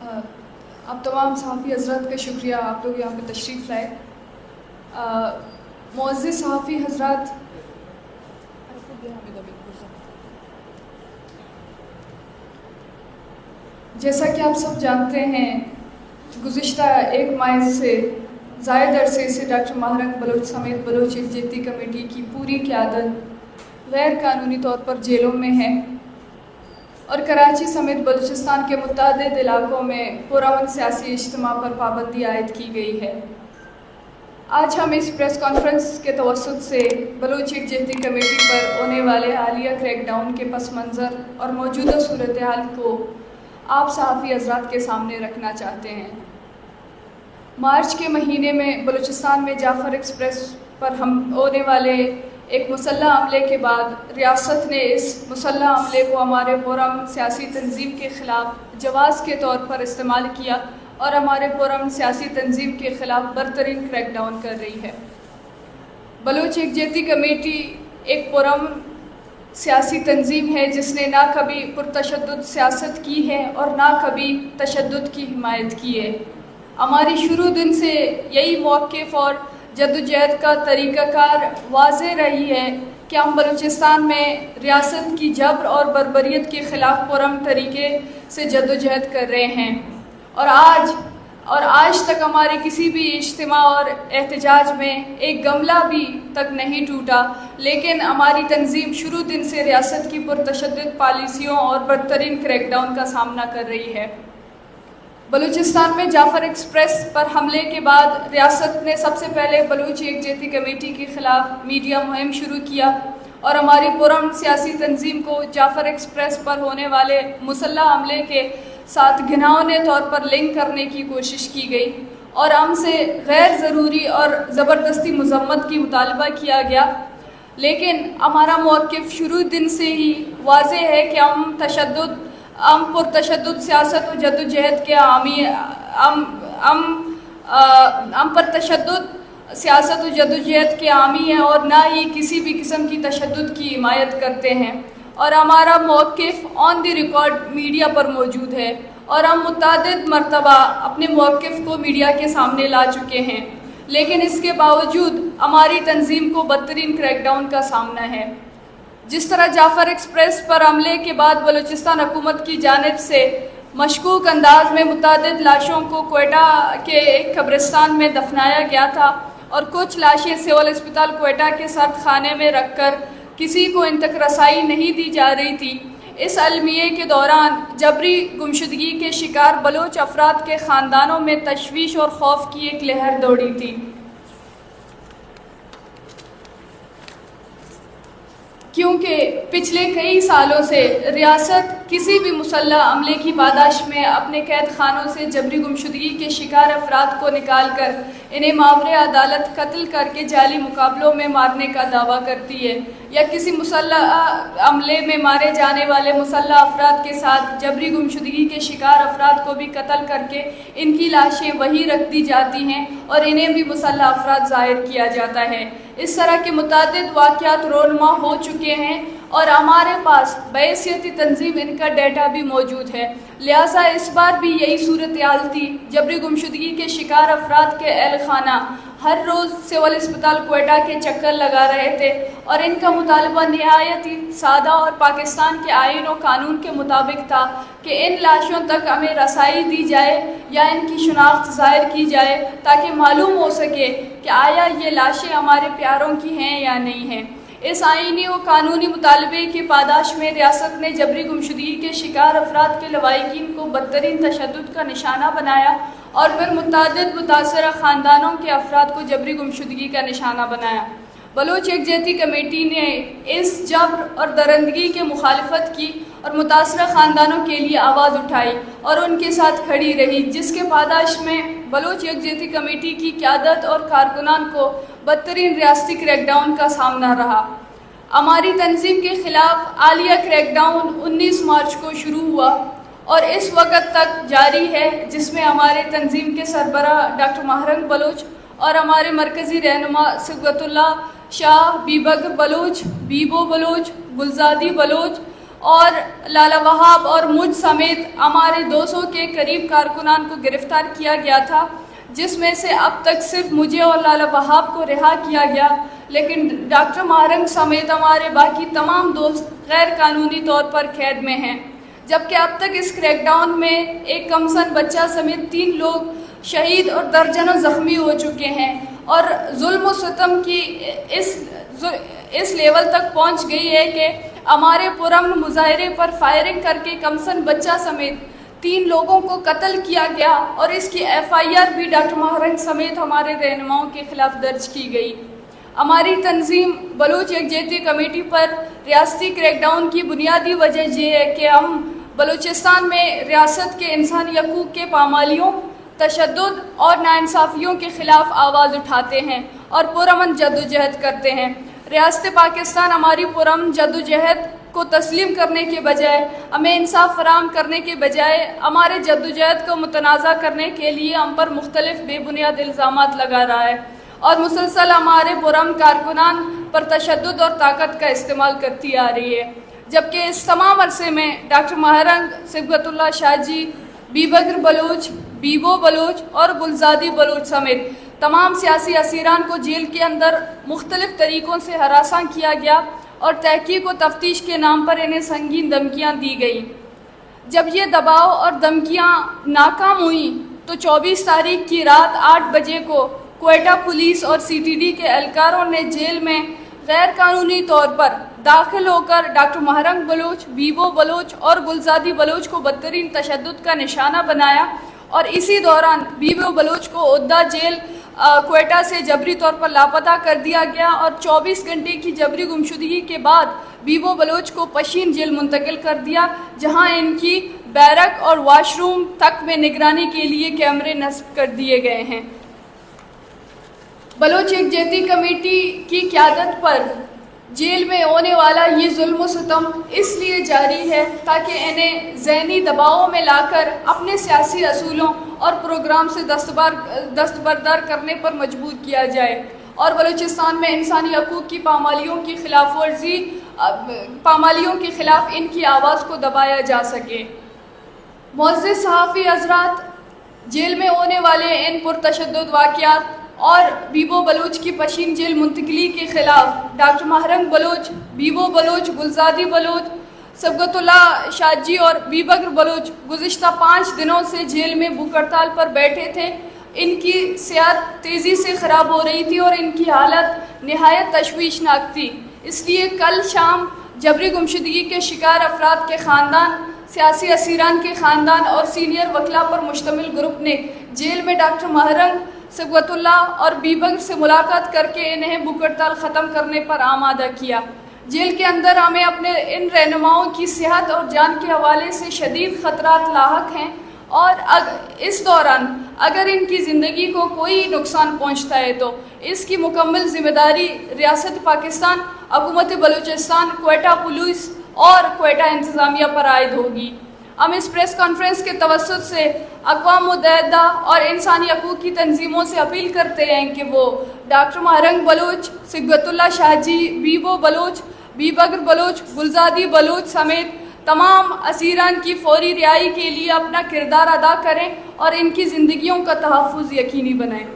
آپ تمام صحافی حضرات کا شکریہ، آپ لوگ یہاں پہ تشریف لائے۔ معزز صحافی حضرات، جیسا کہ آپ سب جانتے ہیں، گزشتہ 1 ماہ سے زائد عرصے سے ڈاکٹر ماہرنگ بلوچ سمیت بلوچ یکجہتی کمیٹی کی پوری قیادت غیر قانونی طور پر جیلوں میں ہے اور کراچی سمیت بلوچستان کے متعدد علاقوں میں پرامن سیاسی اجتماع پر پابندی عائد کی گئی ہے۔ آج ہم اس پریس کانفرنس کے توسط سے بلوچ یکجہتی کمیٹی پر ہونے والے حالیہ کریک ڈاؤن کے پس منظر اور موجودہ صورتحال کو آپ صحافی حضرات کے سامنے رکھنا چاہتے ہیں۔ مارچ کے مہینے میں بلوچستان میں جعفر ایکسپریس پر ہونے والے ایک مسلح حملے کے بعد ریاست نے اس مسلح حملے کو ہمارے پرامن سیاسی تنظیم کے خلاف جواز کے طور پر استعمال کیا اور ہمارے پرامن سیاسی تنظیم کے خلاف برترین کریک ڈاؤن کر رہی ہے۔ بلوچ یکجہتی کمیٹی ایک پرامن سیاسی تنظیم ہے جس نے نہ کبھی پرتشدد سیاست کی ہے اور نہ کبھی تشدد کی حمایت کی ہے۔ ہماری شروع دن سے یہی موقف اور جدوجہد کا طریقہ کار واضح رہی ہے کہ ہم بلوچستان میں ریاست کی جبر اور بربریت کے خلاف پرامن طریقے سے جدوجہد کر رہے ہیں اور آج تک ہمارے کسی بھی اجتماع اور احتجاج میں ایک گملہ بھی تک نہیں ٹوٹا، لیکن ہماری تنظیم شروع دن سے ریاست کی پرتشدد پالیسیوں اور بدترین کریک ڈاؤن کا سامنا کر رہی ہے۔ بلوچستان میں جعفر ایکسپریس پر حملے کے بعد ریاست نے سب سے پہلے بلوچ یکجہتی کمیٹی کے خلاف میڈیا مہم شروع کیا اور ہماری پرامن سیاسی تنظیم کو جعفر ایکسپریس پر ہونے والے مسلح حملے کے ساتھ گھناؤنے طور پر لنک کرنے کی کوشش کی گئی اور ہم سے غیر ضروری اور زبردستی مذمت کی مطالبہ کیا گیا، لیکن ہمارا موقف شروع دن سے ہی واضح ہے کہ ہم پرتشدد سیاست و جدوجہد کے حامی ہم پرتشدد سیاست و جدوجہد کے حامی ہیں اور نہ ہی کسی بھی قسم کی تشدد کی حمایت کرتے ہیں، اور ہمارا موقف آن دی ریکارڈ میڈیا پر موجود ہے اور ہم متعدد مرتبہ اپنے موقف کو میڈیا کے سامنے لا چکے ہیں، لیکن اس کے باوجود ہماری تنظیم کو بدترین کریک ڈاؤن کا سامنا ہے۔ جس طرح جعفر ایکسپریس پر حملے کے بعد بلوچستان حکومت کی جانب سے مشکوک انداز میں متعدد لاشوں کو کوئٹہ کے ایک قبرستان میں دفنایا گیا تھا اور کچھ لاشیں سول اسپتال کوئٹہ کے سرد خانے میں رکھ کر کسی کو ان تک رسائی نہیں دی جا رہی تھی، اس المیے کے دوران جبری گمشدگی کے شکار بلوچ افراد کے خاندانوں میں تشویش اور خوف کی ایک لہر دوڑی تھی، کیونکہ پچھلے کئی سالوں سے ریاست کسی بھی مسلح عملے کی پاداش میں اپنے قید خانوں سے جبری گمشدگی کے شکار افراد کو نکال کر انہیں ماورِ عدالت قتل کر کے جعلی مقابلوں میں مارنے کا دعویٰ کرتی ہے، یا کسی مسلح عملے میں مارے جانے والے مسلح افراد کے ساتھ جبری گمشدگی کے شکار افراد کو بھی قتل کر کے ان کی لاشیں وہیں رکھ دی جاتی ہیں اور انہیں بھی مسلح افراد ظاہر کیا جاتا ہے۔ اس طرح کے متعدد واقعات رونما ہو چکے ہیں اور ہمارے پاس بحیثیت تنظیم ان کا ڈیٹا بھی موجود ہے، لہٰذا اس بار بھی یہی صورتحال تھی۔ جبری گمشدگی کے شکار افراد کے اہل خانہ ہر روز سول اسپتال کوئٹہ کے چکر لگا رہے تھے اور ان کا مطالبہ نہایت ہی سادہ اور پاکستان کے آئین و قانون کے مطابق تھا کہ ان لاشوں تک ہمیں رسائی دی جائے یا ان کی شناخت ظاہر کی جائے تاکہ معلوم ہو سکے کہ آیا یہ لاشیں ہمارے پیاروں کی ہیں یا نہیں ہیں۔ اس آئینی و قانونی مطالبے کے پاداش میں ریاست نے جبری گمشدگی کے شکار افراد کے لواحقین کو بدترین تشدد کا نشانہ بنایا اور پھر متعدد متاثرہ خاندانوں کے افراد کو جبری گمشدگی کا نشانہ بنایا۔ بلوچ یکجہتی کمیٹی نے اس جبر اور درندگی کے مخالفت کی اور متاثرہ خاندانوں کے لیے آواز اٹھائی اور ان کے ساتھ کھڑی رہی، جس کے پاداش میں بلوچ یکجہتی کمیٹی کی قیادت اور کارکنان کو بدترین ریاستی کریک ڈاؤن کا سامنا رہا۔ ہماری تنظیم کے خلاف حالیہ کریک ڈاؤن 19 مارچ کو شروع ہوا اور اس وقت تک جاری ہے، جس میں ہمارے تنظیم کے سربراہ ڈاکٹر ماہرنگ بلوچ اور ہمارے مرکزی رہنما صبغت اللہ شاہ، بیبکر بلوچ، بیبو بلوچ، گلزادی بلوچ اور لالا وہاب اور مجھ سمیت ہمارے 200 کے قریب کارکنان کو گرفتار کیا گیا تھا، جس میں سے اب تک صرف مجھے اور لالا وہاب کو رہا کیا گیا، لیکن ڈاکٹر ماہرنگ سمیت ہمارے باقی تمام دوست غیر قانونی طور پر قید میں ہیں، جبکہ اب تک اس کریک ڈاؤن میں ایک کمسن بچہ سمیت 3 لوگ شہید اور درجنوں زخمی ہو چکے ہیں، اور ظلم و ستم کی اس لیول تک پہنچ گئی ہے کہ ہمارے پرامن مظاہرے پر فائرنگ کر کے کمسن بچہ سمیت 3 لوگوں کو قتل کیا گیا، اور اس کی FIR بھی ڈاکٹر ماہرنگ سمیت ہمارے رہنماؤں کے خلاف درج کی گئی۔ ہماری تنظیم بلوچ یکجہتی کمیٹی پر ریاستی کریک ڈاؤن کی بنیادی وجہ یہ ہے کہ ہم بلوچستان میں ریاست کے انسانی حقوق کے پامالیوں، تشدد اور ناانصافیوں کے خلاف آواز اٹھاتے ہیں اور پرامن جدوجہد کرتے ہیں۔ ریاست پاکستان ہماری پرامن جدوجہد کو تسلیم کرنے کے بجائے، ہمیں انصاف فراہم کرنے کے بجائے ہمارے جدوجہد کو متنازع کرنے کے لیے ہم پر مختلف بے بنیاد الزامات لگا رہا ہے، اور مسلسل ہمارے پرامن کارکنان پر تشدد اور طاقت کا استعمال کرتی آ رہی ہے، جبکہ اس تمام عرصے میں doctor ماہرنگ، Sibghat Allah Shah G, be بکر بلوچ، بیبو بلوچ اور گلزادی بلوچ سمیت تمام سیاسی اسیران کو جیل کے اندر مختلف طریقوں سے ہراساں کیا گیا، اور تحقیق و تفتیش کے نام پر انہیں سنگین دھمکیاں دی گئیں۔ جب یہ دباؤ اور دھمکیاں ناکام ہوئیں تو 24 تاریخ کی رات 8 بجے کو کوئٹہ پولیس اور CTD کے اہلکاروں نے جیل میں غیر قانونی طور پر داخل ہو کر ڈاکٹر ماہرنگ بلوچ، بیبو بلوچ اور گلزادی بلوچ کو بدترین تشدد کا نشانہ بنایا، اور اسی دوران بیبو بلوچ کو عہدہ جیل کوئٹہ سے جبری طور پر لاپتہ کر دیا گیا، اور 24 گھنٹے کی جبری گمشدگی کے بعد بیبو بلوچ کو پشین جیل منتقل کر دیا، جہاں ان کی بیرک اور واش روم تک میں نگرانی کے لیے کیمرے نصب کر دیے گئے ہیں۔ بلوچ یکجہتی کمیٹی کی قیادت پر جیل میں ہونے والا یہ ظلم و ستم اس لیے جاری ہے تاکہ انہیں ذہنی دباؤ میں لا کر اپنے سیاسی اصولوں اور پروگرام سے دستبردار کرنے پر مجبور کیا جائے، اور بلوچستان میں انسانی حقوق کی پامالیوں کے خلاف ان کی آواز کو دبایا جا سکے۔ معزز صحافی حضرات، جیل میں ہونے والے ان پرتشدد واقعات اور بیبو بلوچ کی پشین جیل منتقلی کے خلاف ڈاکٹر ماہرنگ بلوچ، بیبو بلوچ، گلزادی بلوچ، صبغت اللہ شاہ جی اور بی بکر بلوچ گزشتہ 5 دنوں سے جیل میں بھوک ہڑتال پر بیٹھے تھے۔ ان کی صحت تیزی سے خراب ہو رہی تھی اور ان کی حالت نہایت تشویشناک تھی، اس لیے کل شام جبری گمشدگی کے شکار افراد کے خاندان، سیاسی اسیران کے خاندان اور سینئر وکلا پر مشتمل گروپ نے جیل میں ڈاکٹر ماہرنگ، صبغت اللہ اور بی بکر سے ملاقات کر کے انہیں بھوک ہڑتال ختم کرنے پر آمادہ کیا۔ جیل کے اندر ہمیں اپنے ان رہنماؤں کی صحت اور جان کے حوالے سے شدید خطرات لاحق ہیں، اور اس دوران اگر ان کی زندگی کو کوئی نقصان پہنچتا ہے تو اس کی مکمل ذمہ داری ریاست پاکستان، حکومت بلوچستان، کوئٹہ پولیس اور کوئٹہ انتظامیہ پر عائد ہوگی۔ ہم اس پریس کانفرنس کے توسط سے اقوام متحدہ اور انسانی حقوق کی تنظیموں سے اپیل کرتے ہیں کہ وہ doctor ماہرنگ Baloch, Sibghat Allah Shah G, Bebo Baloch, be بکر بلوچ، گلزادی بلوچ سمیت تمام اسیران کی فوری رہائی کے لیے اپنا کردار ادا کریں اور ان کی زندگیوں کا تحفظ یقینی بنائیں۔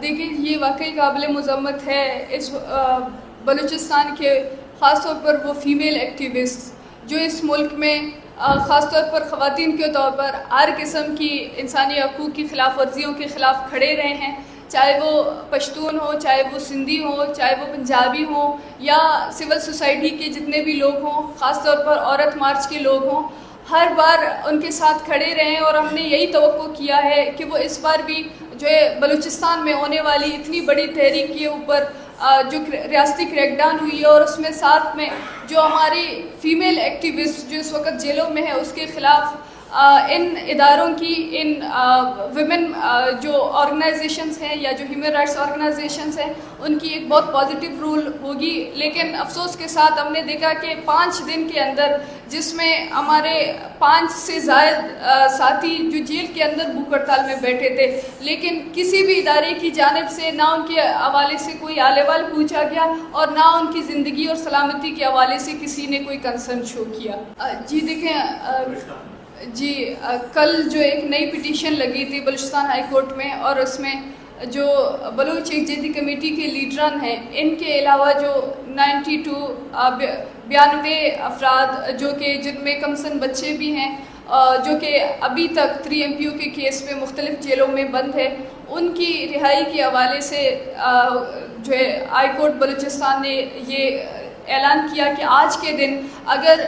دیکھیں، یہ واقعی قابل مذمت ہے اس بلوچستان کے، خاص طور پر وہ فیمیل ایکٹیوسٹ جو اس ملک میں خاص طور پر خواتین کے طور پر ہر قسم کی انسانی حقوق کی خلاف ورزیوں کے خلاف کھڑے رہے ہیں، چاہے وہ پشتون ہوں، چاہے وہ سندھی ہوں، چاہے وہ پنجابی ہوں، یا سول سوسائٹی کے جتنے بھی لوگ ہوں، خاص طور پر عورت مارچ کے لوگ ہوں، ہر بار ان کے ساتھ کھڑے رہے ہیں، اور ہم نے یہی توقع کیا ہے کہ وہ اس بار بھی جو ہے بلوچستان میں ہونے والی اتنی بڑی تحریک کے اوپر جو ریاستی کریک ڈاؤن ہوئی ہے، اور اس میں ساتھ میں جو ہماری فیمیل ایکٹیوسٹ جو اس وقت جیلوں میں ہے اس کے خلاف ان اداروں کی ان ویمن جو آرگنائزیشنز ہیں یا جو ہیومن رائٹس آرگنائزیشنز ہیں ان کی ایک بہت پازیٹیو رول ہوگی. لیکن افسوس کے ساتھ ہم نے دیکھا کہ 5 دن کے اندر جس میں ہمارے 5 سے زائد ساتھی جو جیل کے اندر بھوک ہڑتال میں بیٹھے تھے, لیکن کسی بھی ادارے کی جانب سے نہ ان کے حوالے سے کوئی آل احوال پوچھا گیا اور نہ ان کی زندگی اور سلامتی کے حوالے سے کسی نے کوئی کنسرن شو کیا. جی دیکھیں جی کل جو ایک نئی پٹیشن لگی تھی بلوچستان ہائی کورٹ میں, اور اس میں جو بلوچ یکجہتی کمیٹی کے لیڈران ہیں ان کے علاوہ جو 92 افراد جو کہ جن میں کم سن بچے بھی ہیں جو کہ ابھی تک 3 MPO کے کیس میں مختلف جیلوں میں بند ہے, ان کی رہائی کے حوالے سے جو ہے ہائی کورٹ بلوچستان نے یہ اعلان کیا کہ آج کے دن اگر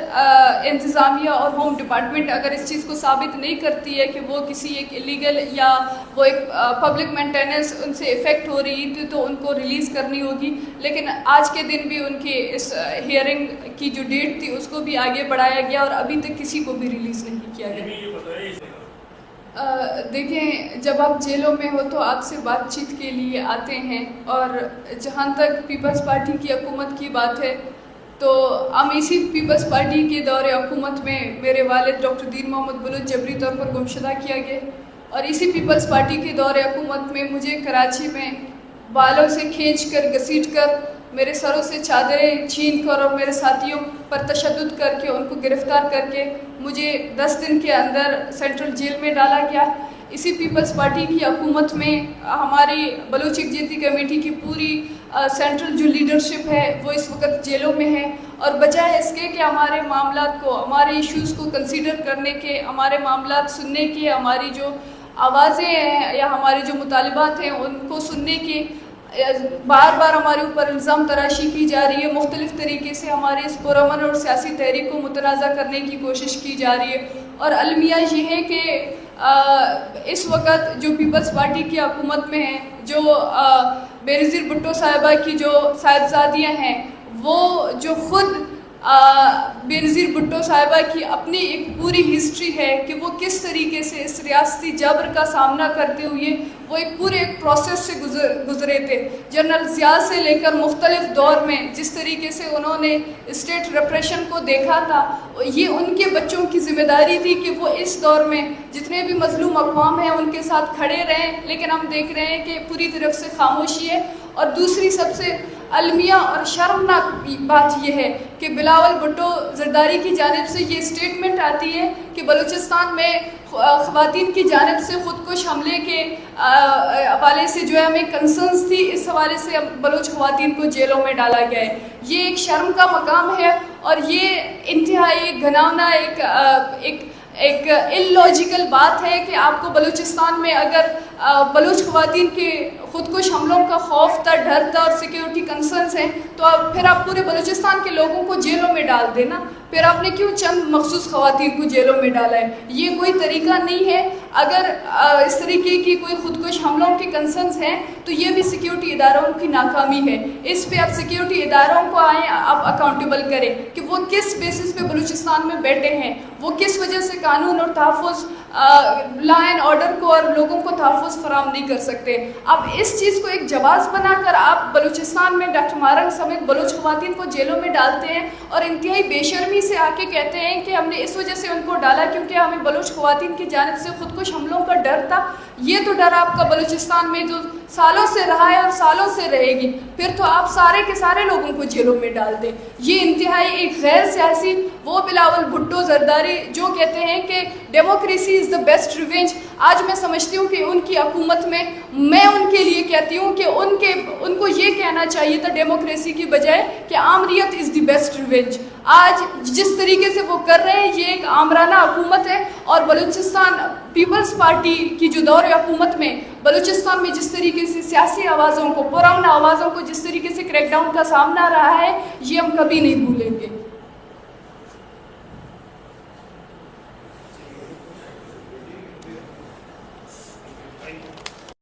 انتظامیہ اور ہوم ڈپارٹمنٹ اگر اس چیز کو ثابت نہیں کرتی ہے کہ وہ کسی ایک الیگل یا وہ ایک پبلک مینٹیننس ان سے افیکٹ ہو رہی تھی تو ان کو ریلیز کرنی ہوگی. لیکن آج کے دن بھی ان کے اس ہیئرنگ کی جو ڈیٹ تھی اس کو بھی آگے بڑھایا گیا اور ابھی تک کسی کو بھی ریلیز نہیں کیا گیا. دیکھیں جب آپ جیلوں میں ہو تو آپ سے بات چیت کے لیے آتے ہیں, اور جہاں تک پیپلز پارٹی کی حکومت کی بات ہے تو ہم اسی پیپلز پارٹی کے دور حکومت میں میرے والد ڈاکٹر دین محمد بلوچ جبری طور پر گمشدہ کیا گیا, اور اسی پیپلز پارٹی کے دور حکومت میں مجھے کراچی میں بالوں سے کھینچ کر گھسیٹ کر میرے سروں سے چادریں چھین کر اور میرے ساتھیوں پر تشدد کر کے ان کو گرفتار کر کے مجھے 10 دن کے اندر سینٹرل جیل میں ڈالا گیا. اسی پیپلز پارٹی کی حکومت میں ہماری بلوچ یکجہتی کمیٹی کی پوری سینٹرل جو لیڈرشپ ہے وہ اس وقت جیلوں میں ہے, اور بجائے اس کے کہ ہمارے معاملات کو ہمارے ایشوز کو کنسیڈر کرنے کے, ہمارے معاملات سننے کے, ہماری جو آوازیں ہیں یا ہمارے جو مطالبات ہیں ان کو سننے کے, بار بار ہمارے اوپر الزام تراشی کی جا رہی ہے, مختلف طریقے سے ہمارے اس پرامن اور سیاسی تحریک کو متنازع کرنے کی کوشش کی جا رہی ہے. اور المیہ یہ ہے کہ اس وقت جو پیپلز پارٹی کی حکومت میں ہیں, جو بینظیر بھٹو صاحبہ کی جو صاحبزادیاں ہیں, وہ جو خود بینظیر بھٹو صاحبہ کی اپنی ایک پوری ہسٹری ہے کہ وہ کس طریقے سے اس ریاستی جبر کا سامنا کرتے ہوئے وہ ایک پورے ایک پروسیس سے گزرے تھے. جنرل ضیاء سے لے کر مختلف دور میں جس طریقے سے انہوں نے اسٹیٹ ریپریشن کو دیکھا تھا, یہ ان کے بچوں کی ذمہ داری تھی کہ وہ اس دور میں جتنے بھی مظلوم اقوام ہیں ان کے ساتھ کھڑے رہیں. لیکن ہم دیکھ رہے ہیں کہ پوری طرف سے خاموشی ہے. اور دوسری سب سے المیہ اور شرمناک بات یہ ہے کہ بلاول بھٹو زرداری کی جانب سے یہ اسٹیٹمنٹ آتی ہے کہ بلوچستان میں خواتین کی جانب سے خودکش حملے کے حوالے سے جو ہے ہمیں کنسرنز تھی, اس حوالے سے بلوچ خواتین کو جیلوں میں ڈالا گیا ہے. یہ ایک شرم کا مقام ہے اور یہ انتہائی گھناؤنا ایک اللاجیکل بات ہے کہ آپ کو بلوچستان میں اگر بلوچ خواتین کے خودکش حملوں کا خوف تھا, ڈر تھا اور سیکیورٹی کنسرنز ہیں تو پھر آپ پورے بلوچستان کے لوگوں کو جیلوں میں ڈال دینا. پھر آپ نے کیوں چند مخصوص خواتین کو جیلوں میں ڈالا ہے؟ یہ کوئی طریقہ نہیں ہے. اگر اس طریقے کی کوئی خودکش حملوں کے کنسرنز ہیں تو یہ بھی سیکیورٹی اداروں کی ناکامی ہے. اس پہ آپ سیکیورٹی اداروں کو آئیں, آپ اکاؤنٹیبل کریں کہ وہ کس بیسس پہ بلوچستان میں بیٹھے ہیں, وہ کس وجہ سے قانون اور تحفظ لا اینڈ آرڈر کو اور لوگوں کو تحفظ فراہم نہیں کر سکتے. آپ اس چیز کو ایک جواز بنا کر آپ بلوچستان میں ڈاکٹر مہرنگ سمیت بلوچ خواتین کو جیلوں میں ڈالتے ہیں اور انتہائی بے شرمی سے آ کے کہتے ہیں کہ ہم نے اس وجہ سے ان کو ڈالا کیونکہ ہمیں بلوچ خواتین کی جانب سے خودکش حملوں کا ڈر تھا. یہ تو ڈر آپ کا بلوچستان میں جو سالوں سے رہا ہے اور سالوں سے رہے گی, پھر تو آپ سارے کے سارے لوگوں کو جیلوں میں ڈال دیں. یہ انتہائی ایک غیر سیاسی, وہ بلاول بھٹو زرداری جو کہتے ہیں کہ democracy is the best revenge, آج میں سمجھتی ہوں کہ ان کی حکومت میں ان کے لیے کہتی ہوں کہ ان کو یہ کہنا چاہیے تھا ڈیموکریسی کی بجائے کہ آمریت از دی بیسٹ ریونج. آج جس طریقے سے وہ کر رہے ہیں یہ ایک آمرانہ حکومت ہے, اور بلوچستان پیپلز پارٹی کی جو دور حکومت میں بلوچستان میں جس طریقے سے سیاسی آوازوں کو, پرامن آوازوں کو جس طریقے سے کریک ڈاؤن کا سامنا رہا ہے, یہ ہم کبھی نہیں بھولیں گے.